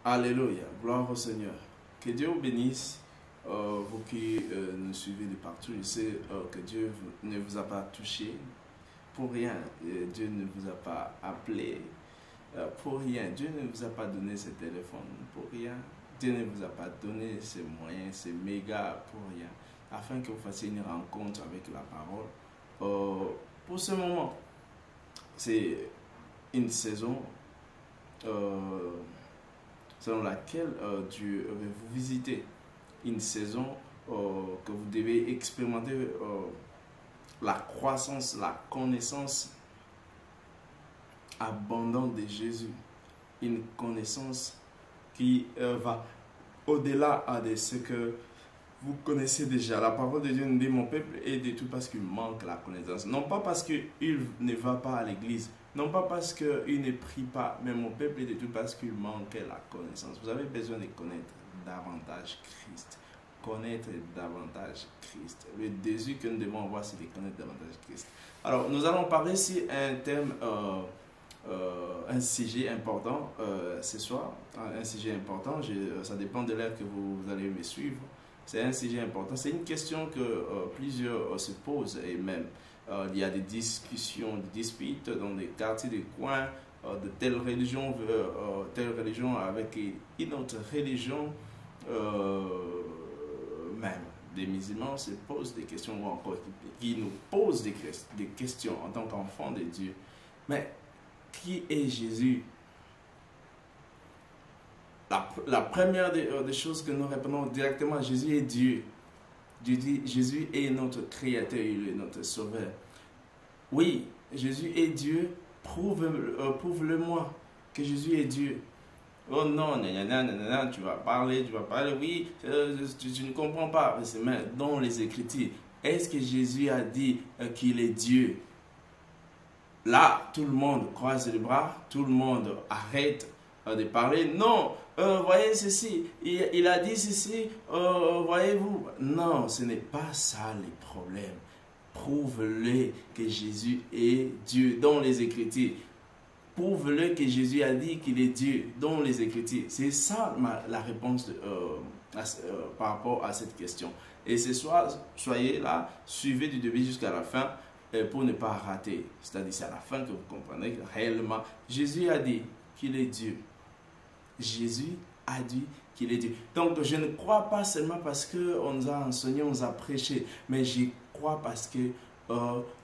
Alléluia, gloire au Seigneur. Que Dieu vous bénisse, vous qui nous suivez de partout. Je sais que Dieu ne vous a pas touché pour rien. Dieu ne vous a pas appelé pour rien. Dieu ne vous a pas donné ce téléphone pour rien. Dieu ne vous a pas donné ces moyens, ces mégas pour rien. Afin que vous fassiez une rencontre avec la parole. Pour ce moment, c'est une saison selon laquelle Dieu va vous visiter. Une saison que vous devez expérimenter la croissance, la connaissance abondante de Jésus. Une connaissance qui va au-delà de ce que vous connaissez déjà. La parole de Dieu nous dit: mon peuple est détruit parce qu'il manque la connaissance. Non pas parce qu'il ne va pas à l'église, non pas parce qu'il ne prie pas, mais mon peuple est détruit parce qu'il manque la connaissance. Vous avez besoin de connaître davantage Christ. Connaître davantage Christ. Le désir que nous devons avoir, c'est de connaître davantage Christ. Alors, nous allons parler ici un thème, un sujet important ce soir. Un sujet important, ça dépend de l'heure que vous allez me suivre. C'est un sujet important. C'est une question que plusieurs se posent, et même il y a des discussions, des disputes dans des quartiers, des coins de telle religion avec une autre religion. Même des musulmans se posent des questions, ou encore qui nous posent des questions en tant qu'enfants de Dieu. Mais qui est Jésus? La première des choses que nous répondons directement: Jésus est Dieu. Jésus est notre créateur, il est notre sauveur. Oui, Jésus est Dieu. Prouve-le-moi que Jésus est Dieu. Oh non, tu vas parler, oui, tu ne comprends pas. Mais dans les Écritures, est-ce que Jésus a dit qu'il est Dieu? Là, tout le monde croise les bras, tout le monde arrête de parler. Non, voyez ceci, il a dit ceci, voyez-vous. Non, ce n'est pas ça le problème. Prouve-le que Jésus est Dieu dans les Écritures. Prouve-le que Jésus a dit qu'il est Dieu dans les Écritures. C'est ça la réponse par rapport à cette question. Et ce soir, soyez là, suivez du début jusqu'à la fin pour ne pas rater. C'est-à-dire, c'est à la fin que vous comprenez que réellement, Jésus a dit qu'il est Dieu. Jésus a dit qu'il est Dieu. Donc, je ne crois pas seulement parce qu'on nous a enseigné, on nous a prêché, mais je crois parce que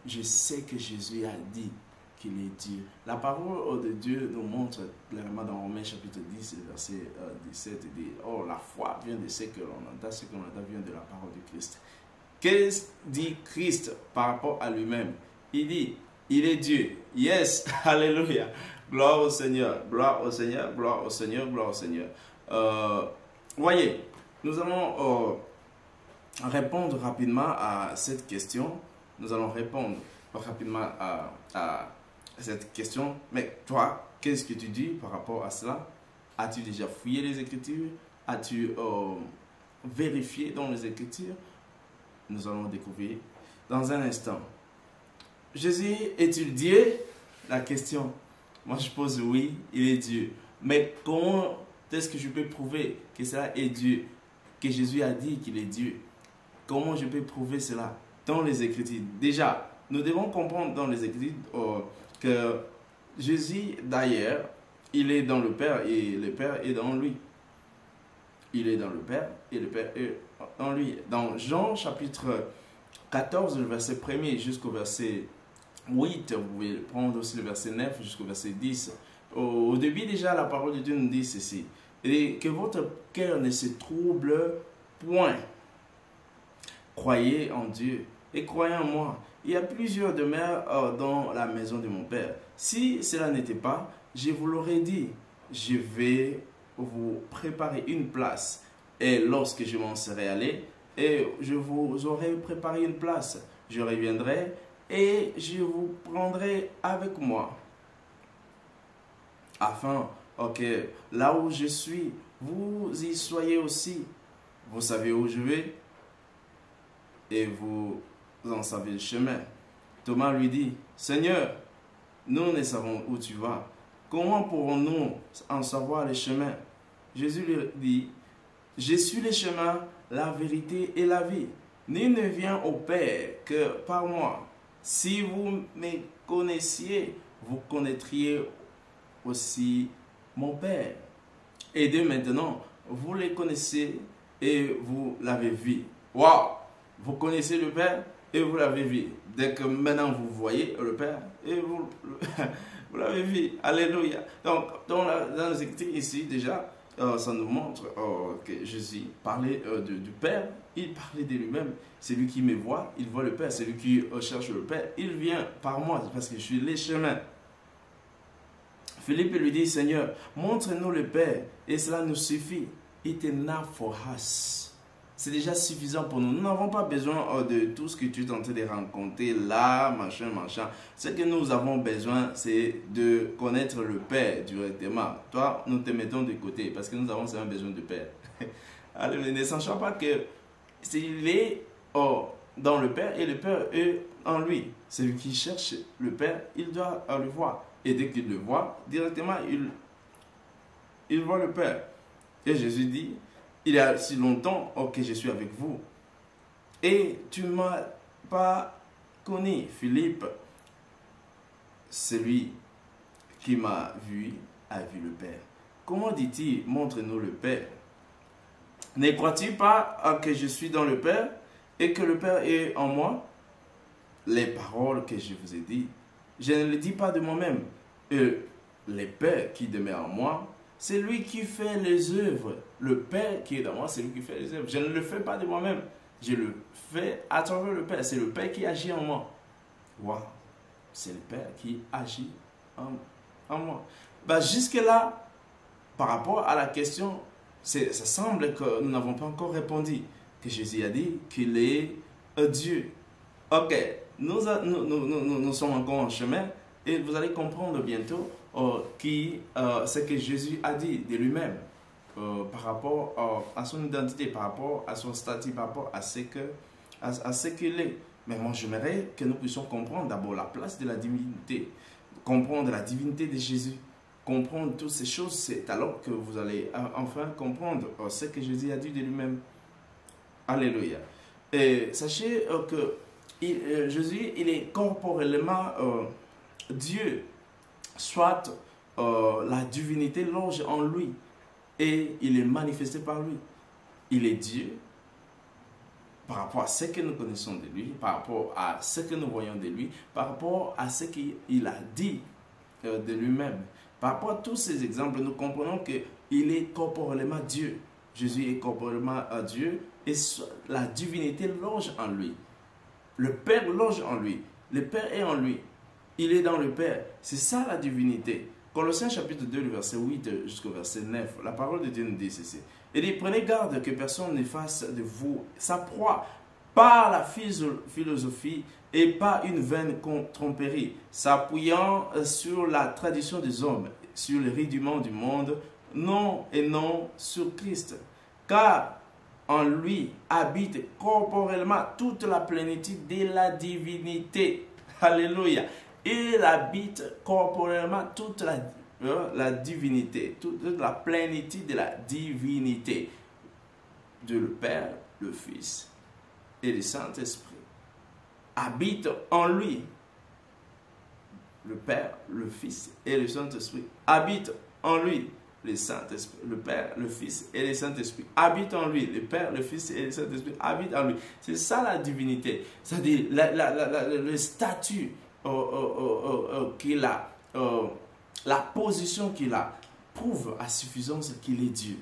je sais que Jésus a dit qu'il est Dieu. La parole de Dieu nous montre clairement dans Romains chapitre 10, verset 17, il dit: oh, la foi vient de ce que l'on entend, ce que l'on entend vient de la parole de Christ. Qu'est-ce dit Christ par rapport à lui-même? Il dit: il est Dieu. Yes, alléluia. Gloire au Seigneur, gloire au Seigneur, gloire au Seigneur, gloire au Seigneur. Voyez, nous allons répondre rapidement à cette question. Nous allons répondre rapidement à cette question. Mais toi, qu'est-ce que tu dis par rapport à cela? As-tu déjà fouillé les Écritures? As-tu vérifié dans les Écritures? Nous allons découvrir dans un instant. Jésus est-il Dieu? La question, moi je pose oui, il est Dieu. Mais comment est-ce que je peux prouver que cela est Dieu? Que Jésus a dit qu'il est Dieu? Comment je peux prouver cela? Dans les Écritures. Déjà, nous devons comprendre dans les Écritures que Jésus, d'ailleurs, il est dans le Père et le Père est dans lui. Il est dans le Père et le Père est en lui. Dans Jean chapitre 14, le verset 1er jusqu'au verset 8, vous pouvez prendre aussi le verset 9 jusqu'au verset 10. Au début déjà, la parole de Dieu nous dit ceci: et que votre cœur ne se trouble point. Croyez en Dieu et croyez en moi. Il y a plusieurs demeures dans la maison de mon Père. Si cela n'était pas, je vous l'aurais dit. Je vais vous préparer une place. Et lorsque je m'en serai allé, et je vous aurai préparé une place, je reviendrai et je vous prendrai avec moi. Afin que là où je suis, vous y soyez aussi. Vous savez où je vais et vous en savez le chemin. Thomas lui dit: Seigneur, nous ne savons où tu vas. Comment pourrons-nous en savoir le chemin? Jésus lui dit, je suis le chemin, la vérité et la vie. Nul ne vient au Père que par moi. Si vous me connaissiez, vous connaîtriez aussi mon Père. Et dès maintenant, vous les connaissez et vous l'avez vu. Waouh! Vous connaissez le Père et vous l'avez vu. Dès que maintenant vous voyez le Père et vous, vous l'avez vu. Alléluia. Donc, dans les écritures ici, déjà, ça nous montre que Jésus parlait du Père. Il parlait de lui-même. C'est lui qui me voit, il voit le Père. C'est lui qui cherche le Père. Il vient par moi parce que je suis le chemin. Philippe lui dit, Seigneur, montre-nous le Père et cela nous suffit. It enough for us. C'est déjà suffisant pour nous. Nous n'avons pas besoin de tout ce que tu es en train de raconter là, machin. Ce que nous avons besoin, c'est de connaître le Père directement. Toi, nous te mettons de côté parce que nous avons seulement besoin du Père. Alors, ne sachant pas que s'il est dans le Père et le Père est en lui. Celui qui cherche le Père, il doit le voir. Et dès qu'il le voit, directement, il voit le Père. Et Jésus dit, il y a si longtemps que je suis avec vous. Et tu ne m'as pas connu, Philippe. Celui qui m'a vu a vu le Père. Comment dit-il, montre-nous le Père? Ne crois-tu pas que je suis dans le Père et que le Père est en moi? Les paroles que je vous ai dites, je ne les dis pas de moi-même. Le Père qui demeure en moi, c'est lui qui fait les œuvres. Le Père qui est dans moi, c'est lui qui fait les œuvres. Je ne le fais pas de moi-même. Je le fais à travers le Père. C'est le Père qui agit en moi. Waouh! C'est le Père qui agit en moi. Jusque-là, par rapport à la question, ça semble que nous n'avons pas encore répondu. Que Jésus a dit qu'il est Dieu. Ok, nous sommes encore en chemin et vous allez comprendre bientôt ce que Jésus a dit de lui-même par rapport à son identité, par rapport à son statut, par rapport à ce qu'il est. Mais moi, j'aimerais que nous puissions comprendre d'abord la place de la divinité, comprendre la divinité de Jésus, comprendre toutes ces choses. C'est alors que vous allez enfin comprendre ce que Jésus a dit de lui-même. Alléluia. Et sachez que Jésus, il est corporellement Dieu, soit la divinité loge en lui et il est manifesté par lui. Il est Dieu par rapport à ce que nous connaissons de lui, par rapport à ce que nous voyons de lui, par rapport à ce qu'il a dit de lui-même. Par rapport à tous ces exemples, nous comprenons qu'il est corporellement Dieu. Jésus est corporellement Dieu et la divinité loge en lui. Le Père loge en lui. Le Père est en lui. Il est dans le Père. C'est ça la divinité. Colossiens chapitre 2, le verset 8 jusqu'au verset 9. La parole de Dieu nous dit ceci. Il dit, prenez garde que personne ne fasse de vous sa proie par la philosophie et par une vaine tromperie, s'appuyant sur la tradition des hommes, sur les rudiments du monde, non et non sur Christ. Car en lui habite corporellement toute la plénitude de la divinité. Alléluia. Il habite corporellement toute la divinité, toute la plénitude de la divinité. De le Père, le Fils et le Saint-Esprit. Habite en lui. Le Père, le Fils et le Saint-Esprit. Habite en lui. Le Saint-Esprit, le Père, le Fils et le Saint-Esprit habitent en lui. Le Père, le Fils et le Saint-Esprit habitent en lui. C'est ça la divinité. C'est-à-dire le statut qu'il a, la position qu'il a, prouve à suffisance qu'il est Dieu.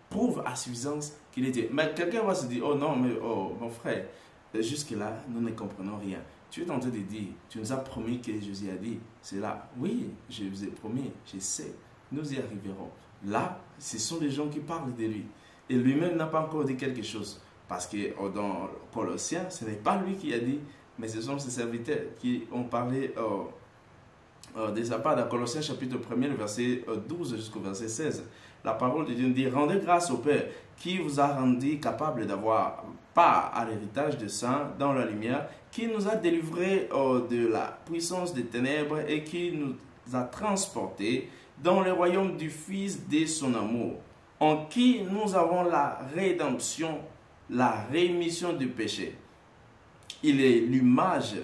Prouve à suffisance qu'il est Dieu. Mais quelqu'un va se dire, oh non, mais oh, mon frère, jusque-là, nous ne comprenons rien. Tu es en train de dire, tu nous as promis que Jésus a dit, c'est là. Oui, je vous ai promis, je sais. Nous y arriverons. Là, ce sont des gens qui parlent de lui. Et lui-même n'a pas encore dit quelque chose. Parce que dans Colossiens, ce n'est pas lui qui a dit, mais ce sont ses serviteurs qui ont parlé de sa part. Dans Colossiens chapitre 1, le verset 12 jusqu'au verset 16, la parole de Dieu dit, rendez grâce au Père qui vous a rendu capable d'avoir part à l'héritage des saints dans la lumière, qui nous a délivrés de la puissance des ténèbres et qui nous a transportés dans le royaume du Fils de son amour, en qui nous avons la rédemption, la rémission du péché. Il est l'image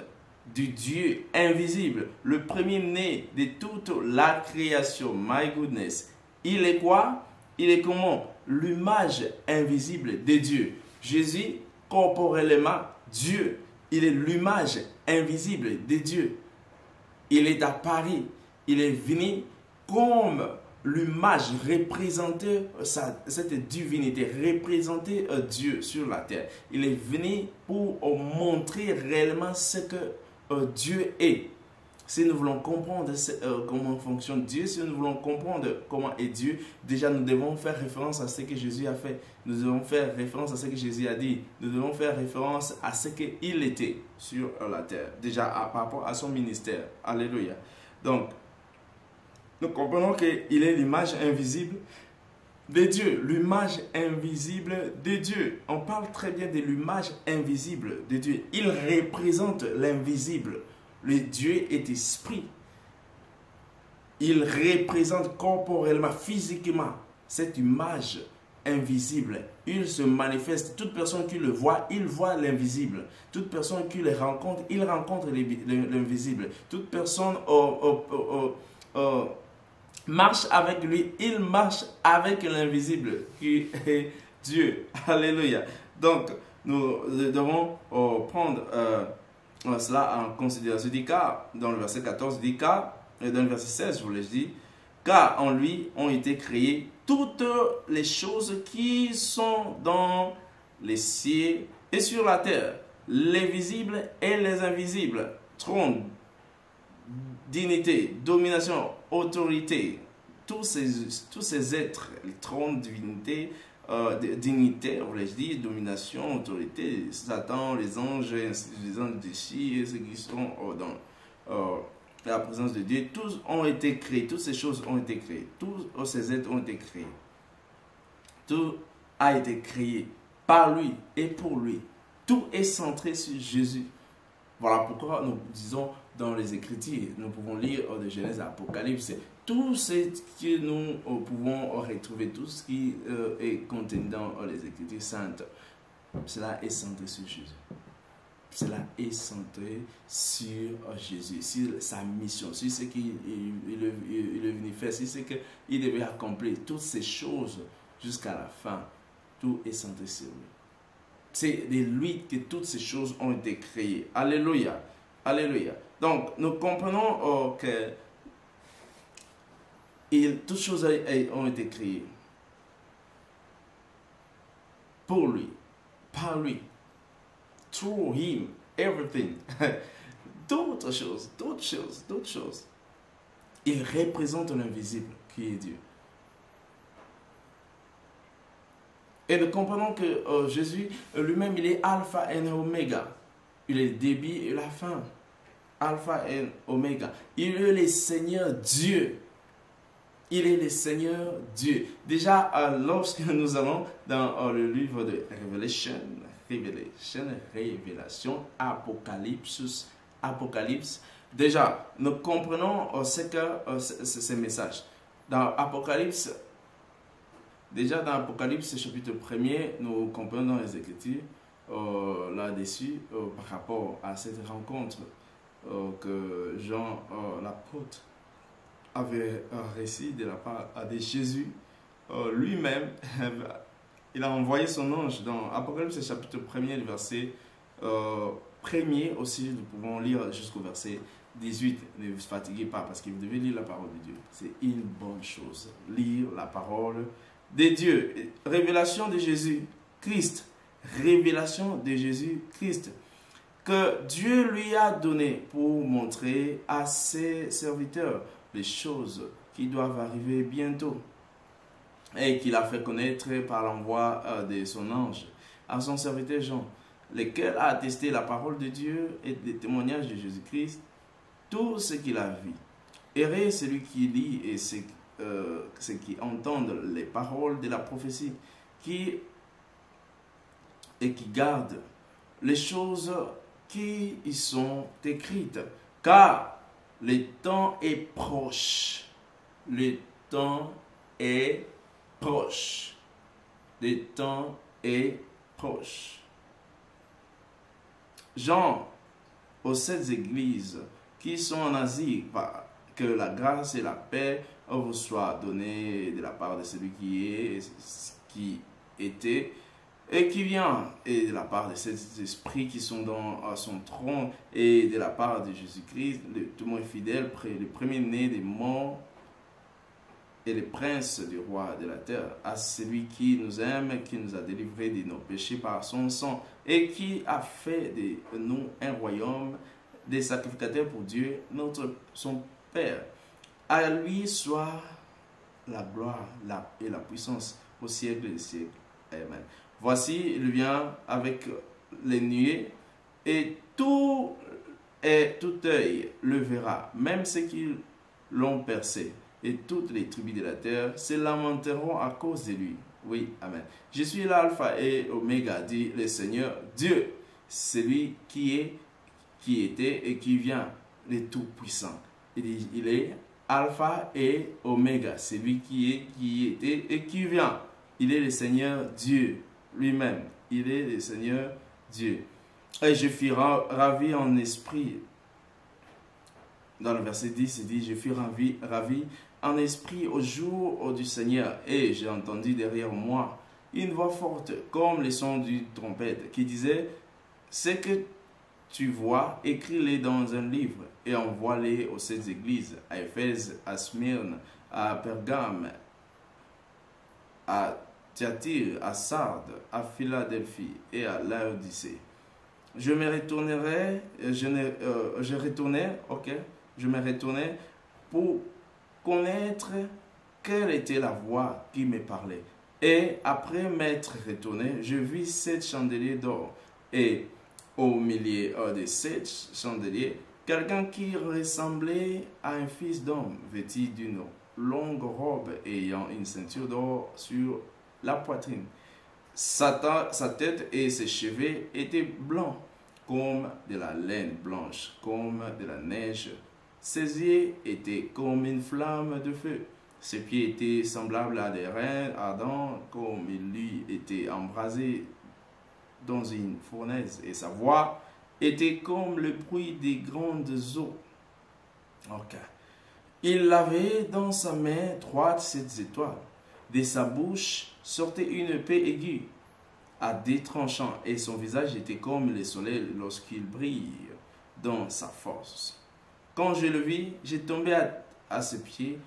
du Dieu invisible, le premier-né de toute la création. My goodness. Il est quoi? Il est comment? L'image invisible de Dieu. Jésus, corporellement, Dieu. Il est l'image invisible de Dieu. Il est apparu. Il est venu comme l'image représentait cette divinité, représentait Dieu sur la terre. Il est venu pour montrer réellement ce que Dieu est. Si nous voulons comprendre comment fonctionne Dieu, si nous voulons comprendre comment est Dieu, déjà nous devons faire référence à ce que Jésus a fait. Nous devons faire référence à ce que Jésus a dit. Nous devons faire référence à ce qu'il était sur la terre. Déjà par rapport à son ministère. Alléluia. Donc, nous comprenons qu'il est l'image invisible de Dieu. L'image invisible de Dieu. On parle très bien de l'image invisible de Dieu. Il représente l'invisible. Le Dieu est esprit. Il représente corporellement, physiquement, cette image invisible. Il se manifeste. Toute personne qui le voit, il voit l'invisible. Toute personne qui le rencontre, il rencontre l'invisible. Toute personne marche avec lui, il marche avec l'invisible qui est Dieu. Alléluia. Donc, nous devons prendre cela en considération. Il dit car, dans le verset 14, il dit car, et dans le verset 16, je vous l'ai dit, car en lui ont été créées toutes les choses qui sont dans les cieux et sur la terre, les visibles et les invisibles, trône, dignité, domination, autorité, tous ces êtres, le trône, divinité, dignité, on l'a dit, domination, autorité, Satan, les anges déchis, ceux qui sont dans la présence de Dieu, tous ont été créés, toutes ces choses ont été créées, tous ces êtres ont été créés. Tout a été créé par lui et pour lui. Tout est centré sur Jésus. Voilà pourquoi nous disons dans les Écritures, nous pouvons lire de Genèse à Apocalypse, tout ce que nous pouvons retrouver, tout ce qui est contenu dans les Écritures saintes, cela est centré sur Jésus. Cela est centré sur Jésus, sur sa mission, sur ce qu'il est venu faire, sur ce qu'il devait accomplir. Toutes ces choses jusqu'à la fin, tout est centré sur lui. C'est de lui que toutes ces choses ont été créées. Alléluia. Alléluia. Donc, nous comprenons que toutes choses ont été créées pour lui, par lui. Through him, everything. D'autres choses. Il représente l'invisible qui est Dieu. Et nous comprenons que Jésus lui-même, il est Alpha et Oméga. Il est le début et la fin. Alpha et Oméga. Il est le Seigneur Dieu. Il est le Seigneur Dieu. Déjà, lorsque nous allons dans le livre de Révélation, Apocalypse, déjà, nous comprenons ce que ce message. Dans Apocalypse, chapitre 1er, nous comprenons dans les Écritures là-dessus par rapport à cette rencontre que Jean l'apôtre avait reçu de la part de Jésus lui-même. Il a envoyé son ange dans Apocalypse chapitre 1er, le verset 1er aussi, nous pouvons lire jusqu'au verset 18. Ne vous fatiguez pas parce que vous devez lire la parole de Dieu. C'est une bonne chose. Lire la parole de Dieu. Révélation de Jésus-Christ. Révélation de Jésus-Christ. Que Dieu lui a donné pour montrer à ses serviteurs les choses qui doivent arriver bientôt. Et qu'il a fait connaître par l'envoi de son ange à son serviteur Jean, lequel a attesté la parole de Dieu et les témoignages de Jésus-Christ, tout ce qu'il a vu. Heureux celui qui lit et ceux qui entendent les paroles de la prophétie, et qui gardent les choses qui y sont écrites. Car le temps est proche. Le temps est proche. Le temps est proche. Jean, aux 7 églises qui sont en Asie, que la grâce et la paix vous soient données de la part de celui qui est, qui était et qui vient, et de la part de ces esprits qui sont dans son trône, et de la part de Jésus-Christ, le témoin fidèle, le premier-né des morts, et le prince du roi de la terre, à celui qui nous aime, qui nous a délivrés de nos péchés par son sang, et qui a fait de nous un royaume, des sacrificateurs pour Dieu, son Père. À lui soit la gloire et la puissance au siècle des siècles. Amen. Voici, il vient avec les nuées, et tout œil le verra, même ceux qui l'ont percé. Et toutes les tribus de la terre se lamenteront à cause de lui. Oui, amen. Je suis l'alpha et oméga, dit le Seigneur Dieu, celui qui est, qui était et qui vient, le Tout-Puissant. Il est alpha et oméga, celui qui est, qui était et qui vient. Il est le Seigneur Dieu lui-même. Il est le Seigneur Dieu. Et je fus ravi en esprit. Dans le verset 10, il dit, je fus ravi en esprit au jour du Seigneur, et j'ai entendu derrière moi une voix forte, comme le son d'une trompette, qui disait, ce que tu vois, écris-les dans un livre, et envoie-les aux 7 églises, à Éphèse, à Smyrne, à Pergame, à Thyatire, à Sardes, à Philadelphie et à Laodicée. Je me retournais, je me retournais pour connaître quelle était la voix qui me parlait. Et après m'être retourné, je vis 7 chandeliers d'or. Et au milieu de 7 chandeliers, quelqu'un qui ressemblait à un fils d'homme, vêtu d'une longue robe ayant une ceinture d'or sur la poitrine. Sa tête et ses cheveux étaient blancs, comme de la laine blanche, comme de la neige. Ses yeux étaient comme une flamme de feu. Ses pieds étaient semblables à des reins ardents, comme il lui était embrasé dans une fournaise. Et sa voix était comme le bruit des grandes eaux. Okay. Il avait dans sa main 3 7 étoiles. De sa bouche sortait une épée aiguë à 2 tranchants, et son visage était comme le soleil lorsqu'il brille dans sa force. Quand je le vis, j'ai tombé à ses pieds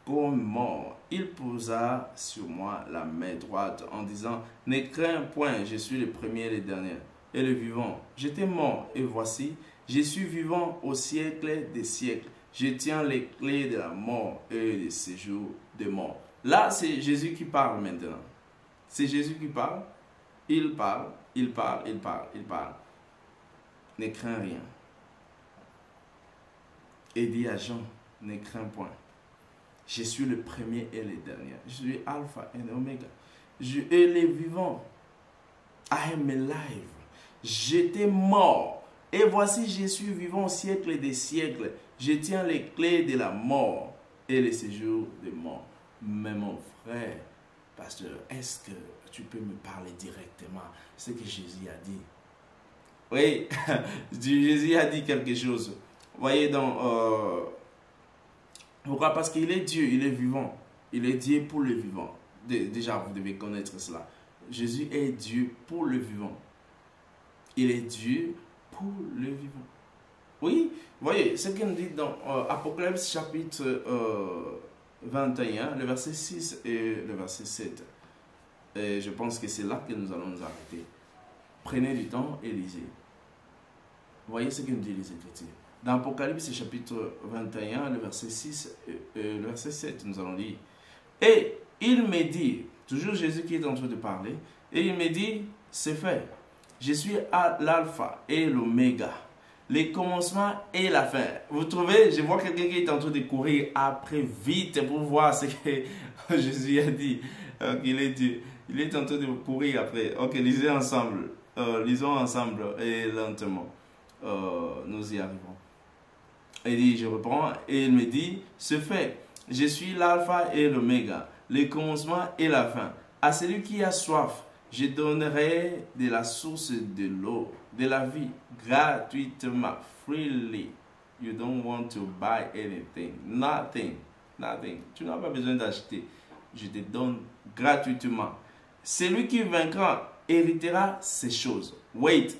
comme mort. Il posa sur moi la main droite en disant, ne crains point, je suis le premier et le dernier, et le vivant. J'étais mort, et voici, je suis vivant au siècle des siècles. Je tiens les clés de la mort et du séjour de mort. Là, c'est Jésus qui parle maintenant. C'est Jésus qui parle. Il parle, il parle, il parle, il parle. Ne crains rien. Et dit à Jean, ne crains point. Je suis le premier et le dernier. Je suis Alpha et Omega. Je suis le vivant. I am alive. J'étais mort. Et voici, je suis vivant au siècle des siècles. Je tiens les clés de la mort et le séjour de mort. Mais mon frère, pasteur, est-ce que tu peux me parler directement de ce que Jésus a dit? Oui, Jésus a dit quelque chose. Vous voyez, pourquoi? Parce qu'il est Dieu, il est vivant. Il est Dieu pour le vivant. Déjà, vous devez connaître cela. Jésus est Dieu pour le vivant. Il est Dieu pour le vivant. Oui, vous voyez, ce qu'il dit dans Apocalypse chapitre 21, le verset 6 et le verset 7. Et je pense que c'est là que nous allons nous arrêter. Prenez du temps et lisez. Vous voyez ce que nous dit les Écritures. Dans Apocalypse chapitre 21, le verset 6 et le verset 7, nous allons lire. Et il me dit, toujours Jésus qui est en train de parler, et il me dit, c'est fait. Je suis l'alpha et l'oméga, les commencements et la fin. Vous trouvez, je vois quelqu'un qui est en train de courir après vite pour voir ce que Jésus a dit. Il est Dieu. Il est en train de courir après. Ok, lisez ensemble. Lisons ensemble et lentement. Nous y arrivons. Il dit, je reprends, et il me dit, c'est fait. Je suis l'alpha et l'oméga, le commencement et la fin. À celui qui a soif, je donnerai de la source de l'eau, de la vie, gratuitement, freely. You don't want to buy anything, nothing, nothing. Tu n'as pas besoin d'acheter. Je te donne gratuitement. Celui qui vaincra héritera ces choses. Wait,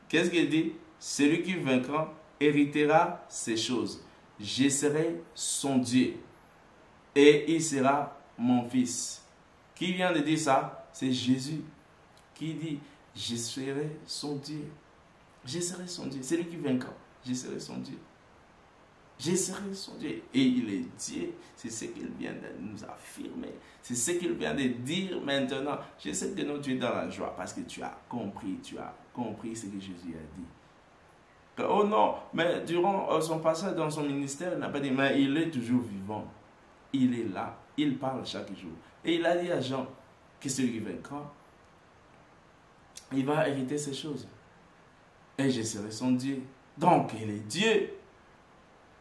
qu'est-ce qu'il dit? Celui qui vaincra héritera ces choses. Je serai son Dieu et il sera mon fils. Qui vient de dire ça? C'est Jésus qui dit, je serai son Dieu. Je serai son Dieu. C'est lui qui vaincra. Je serai son Dieu. Je serai son Dieu. Et il est Dieu. C'est ce qu'il vient de nous affirmer. C'est ce qu'il vient de dire maintenant. Je sais que nous, tu es dans la joie parce que tu as compris ce que Jésus a dit. Oh non, mais durant son passage dans son ministère, il n'a pas dit, mais il est toujours vivant. Il est là. Il parle chaque jour. Et il a dit à Jean que celui qui vaincra, il va hériter ces choses. Et je serai son Dieu. Donc, il est Dieu.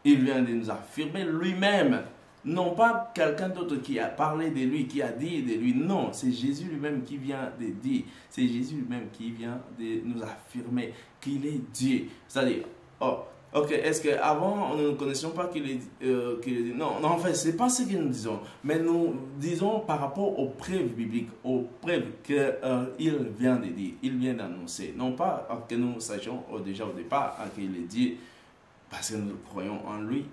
Il vient de nous affirmer lui-même. Non pas quelqu'un d'autre qui a parlé de lui, qui a dit de lui. Non, c'est Jésus lui-même qui vient de dire. C'est Jésus lui-même qui vient de nous affirmer qu'il est Dieu. C'est-à-dire, oh, ok, est-ce qu'avant, nous ne connaissions pas qu'il est Dieu? Non, en fait, ce n'est pas ce que nous disons. Mais nous disons par rapport aux preuves bibliques, aux preuves qu'il vient de dire, il vient d'annoncer. Non pas que nous sachions déjà au départ qu'il est Dieu, parce que nous croyons en lui.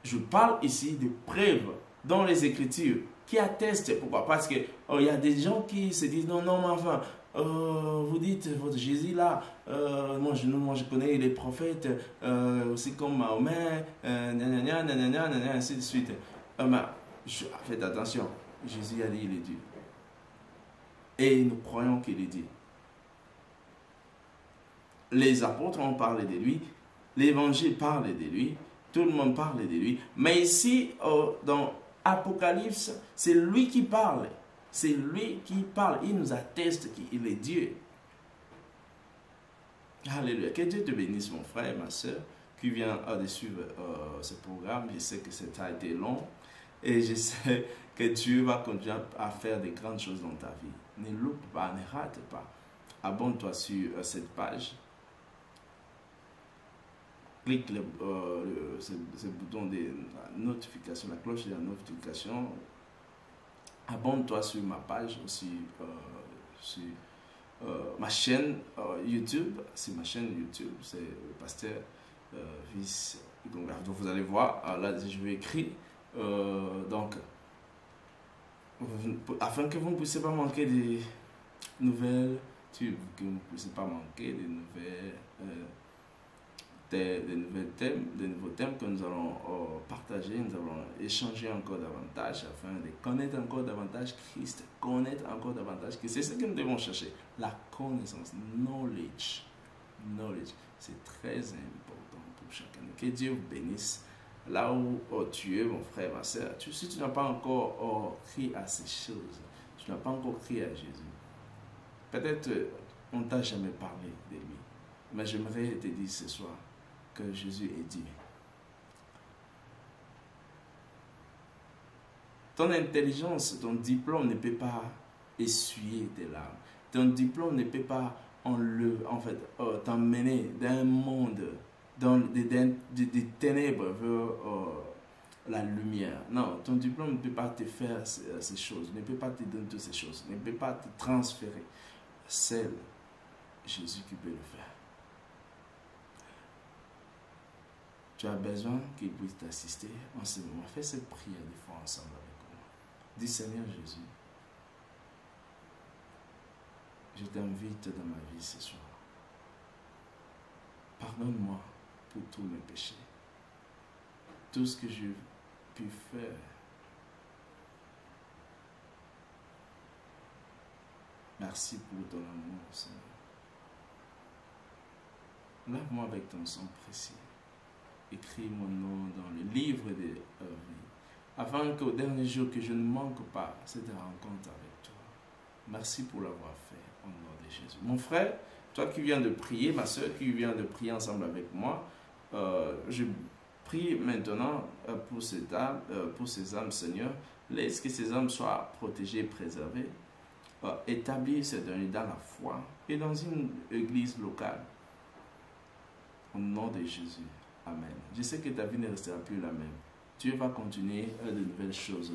Je parle ici de preuves dans les Écritures qui attestent. Pourquoi? Parce qu'il y a des gens qui se disent non, mais enfin, vous dites votre Jésus là, moi je connais les prophètes, aussi comme Mahomet, ainsi de suite. Faites attention, Jésus a dit il est Dieu. Et nous croyons qu'il est Dieu. Les apôtres ont parlé de lui, l'évangile parle de lui, tout le monde parle de lui. Mais ici, dans Apocalypse, c'est lui qui parle. C'est lui qui parle. Il nous atteste qu'il est Dieu. Alléluia. Que Dieu te bénisse, mon frère et ma soeur, qui vient de suivre ce programme. Je sais que ça a été long. Et je sais que Dieu va continuer à faire de grandes choses dans ta vie. Ne loupe pas, ne rate pas. Abonne-toi sur cette page. Clique ce bouton de notification, la cloche de la notification. Abonne-toi sur ma page aussi, sur ma chaîne YouTube. C'est ma chaîne YouTube, c'est le pasteur Vice. Donc vous allez voir, là je vais écrire. Donc, afin que vous ne puissiez pas manquer des nouvelles, que vous ne puissiez pas manquer des nouvelles. Des nouveaux thèmes que nous allons partager, nous allons échanger encore davantage afin de connaître encore davantage Christ, connaître encore davantage Christ. C'est ce que nous devons chercher, la connaissance, knowledge. Knowledge, c'est très important pour chacun. Que Dieu vous bénisse. Là où tu es, mon frère, ma soeur, si tu n'as pas encore crié à ces choses, tu n'as pas encore crié à Jésus, peut-être on ne t'a jamais parlé de lui. Mais j'aimerais te dire ce soir que Jésus est Dieu. Ton intelligence, ton diplôme ne peut pas essuyer tes larmes. Ton diplôme ne peut pas t'emmener d'un monde, des ténèbres vers la lumière. Non, ton diplôme ne peut pas te faire ces choses, ne peut pas te donner toutes ces choses, ne peut pas te transférer. C'est Jésus qui peut le faire. Tu as besoin qu'il puisse t'assister en ce moment. Fais cette prière des fois ensemble avec moi. Dis Seigneur Jésus, je t'invite dans ma vie ce soir. Pardonne-moi pour tous mes péchés. Tout ce que j'ai pu faire. Merci pour ton amour, Seigneur. Lave-moi avec ton sang précieux. Écris mon nom dans le livre de vie, afin qu'au dernier jour que je ne manque pas cette rencontre avec toi. Merci pour l'avoir fait au nom de Jésus. Mon frère, toi qui viens de prier, ma soeur qui vient de prier ensemble avec moi, je prie maintenant pour ces âmes, Seigneur, laisse que ces hommes soient protégés, préservés, établir ces derniers dans la foi et dans une église locale. Au nom de Jésus. Amen. Je sais que ta vie ne restera plus la même. Dieu va continuer de nouvelles choses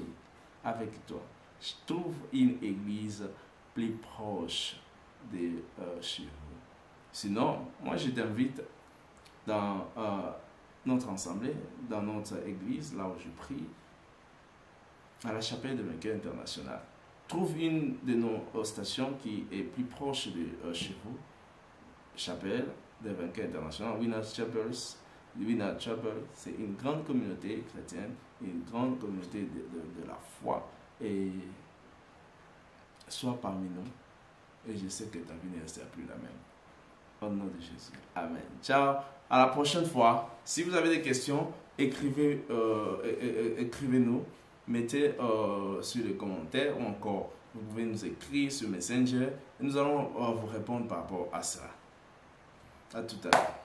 avec toi. Je trouve une église plus proche de chez vous. Sinon, moi je t'invite dans notre assemblée, dans notre église, là où je prie, à la chapelle de Vainqueur International. Trouve une de nos stations qui est plus proche de chez vous. Chapelle de Vainqueur International, Winners Chapel. Winners Chapel, c'est une grande communauté chrétienne, une grande communauté de la foi. Et sois parmi nous. Et je sais que ta vie ne restera plus la même. Au nom de Jésus. Amen. Ciao. À la prochaine fois. Si vous avez des questions, écrivez-nous. Mettez sur les commentaires ou encore vous pouvez nous écrire sur Messenger et nous allons vous répondre par rapport à ça. À tout à l'heure.